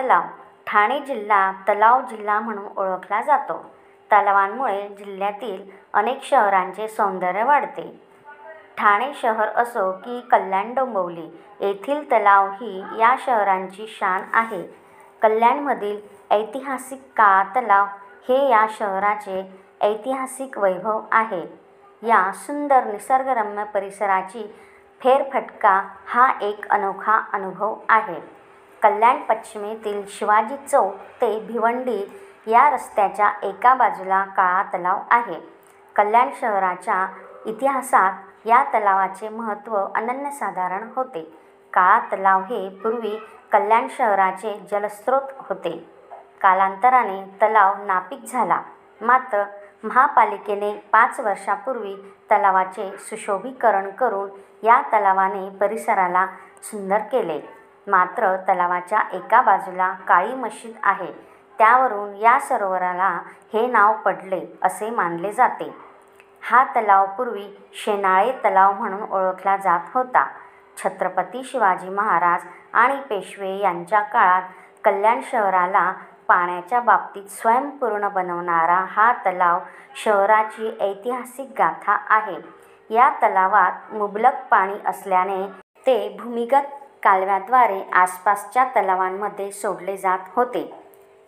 तलाव. ठाणे जिल्हा तलाव जिल्हा म्हणून ओळखला जातो. तलावांमुळे जिल्ह्यातील अनेक शहरांचे सौंदर्य वाढते. ठाणे शहर असो की कल्याण डोंबिवली येथील तलाव ही या शहरांची शान आहे. कल्याणमधील ऐतिहासिक काळा तलाव हे या शहराचे ऐतिहासिक वैभव आहे. या सुंदर निसर्गरम्य परिसराची फेरफटका हा एक अनोखा अनुभव आहे. कल्याण पश्चिमेतील शिवाजी चौक ते भिवंडी या रस्त्याच्या एका बाजूला काळा तलाव आहे. कल्याण शहराच्या इतिहासात या तलावाचे महत्त्व अनन्यसाधारण होते. काळा तलाव हे पूर्वी कल्याण शहराचे जलस्रोत होते. कालांतराने तलाव नापीक झाला. मात्र महापालिकेने 5 वर्षांपूर्वी तलावाचे सुशोभीकरण करून या तलावाने परिसराला सुंदर केले. मात्र तलावाच्या एका बाजूला काळी मशीद आहे. त्यावरून या सरोवराला हे नाव पडले असे मानले जाते. हा तलाव पूर्वी शेनाळे तलाव म्हणून ओळखला जात होता. छत्रपती शिवाजी महाराज आणि पेशवे यांच्या काळात कल्याण शहराला पाण्याच्या बाबतीत स्वयंपूर्ण बनवणारा हा तलाव शहराची ऐतिहासिक गाथा आहे. या तलावात मुबलक पाणी असल्याने ते भूमिगत कालव्याद्वारे आसपासच्या तलावांमध्ये सोडले जात होते.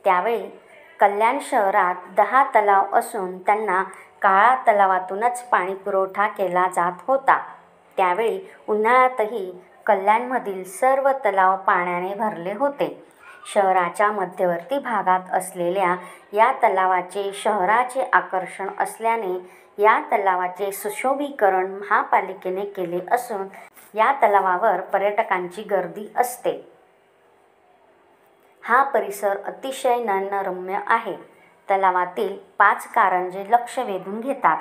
त्यावेळी कल्याण शहरात 10 तलाव असून त्यांना काळा तलावातूनच पाणीपुरवठा केला जात होता. त्यावेळी उन्हाळ्यातही कल्याणमधील सर्व तलाव पाण्याने भरले होते. शहराच्या मध्यवर्ती भागात असलेल्या या तलावाचे शहराचे आकर्षण असल्याने या तलावाचे सुशोभीकरण महापालिकेने केले असून या तलावावर पर्यटकांची गर्दी असते. हा परिसर अतिशय नयनरम्य आहे. तलावातील 5 कारंजे लक्ष वेधून घेतात.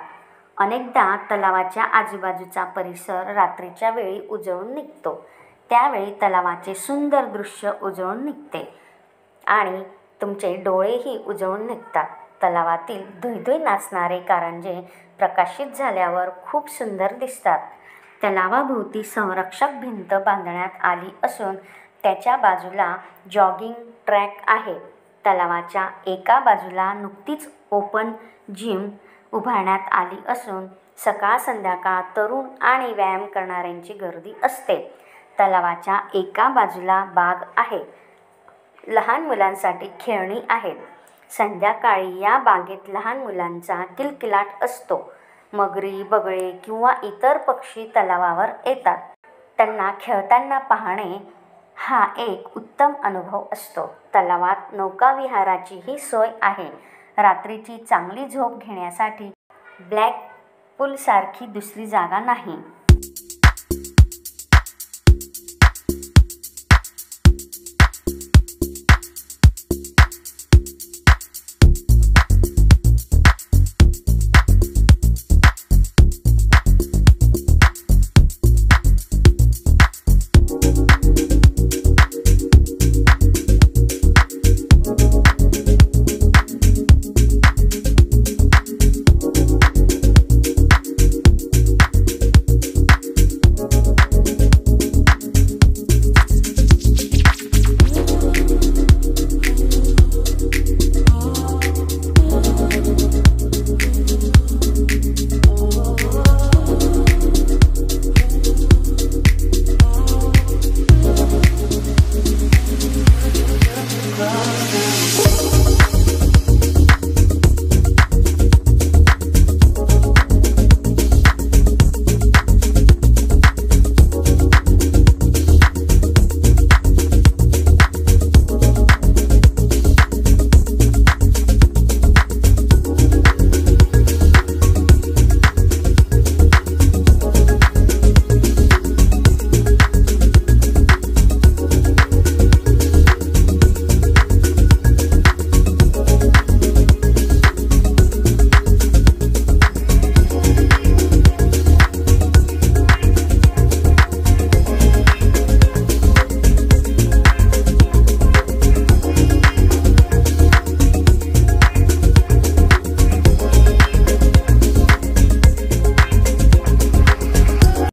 अनेकदा तलावाच्या आजूबाजूचा परिसर रात्रीच्या वेळी उजळून निघतो. त्यावेळी तलावाचे सुंदर दृश्य उजळून निघते आणि तुमचे डोळेही उजळून निघतात. तलावातील धुईधुई नाचणारे कारंजे प्रकाशित झाल्यावर खूप सुंदर दिसतात. तलावाभोवती संरक्षक भिंत बांधण्यात आली असून त्याच्या बाजूला जॉगिंग ट्रॅक आहे. तलावाच्या एका बाजूला नुकतीच ओपन जिम उभारण्यात आली असून सकाळ संध्याकाळ तरुण आणि व्यायाम करणाऱ्यांची गर्दी असते. तलावाच्या एका बाजूला बाग आहे. लहान मुलांसाठी खेळणी आहेत. संध्याकाळी या बागेत लहान मुलांचा किलकिलाट असतो. मगरी, बगळे किंवा इतर पक्षी तलावावर येतात. त्यांना खेळताना पाहणे हा एक उत्तम अनुभव असतो. तलावात नौकाविहाराचीही सोय आहे. रात्रीची चांगली झोप घेण्यासाठी ब्लॅक पूलसारखी दुसरी जागा नाही.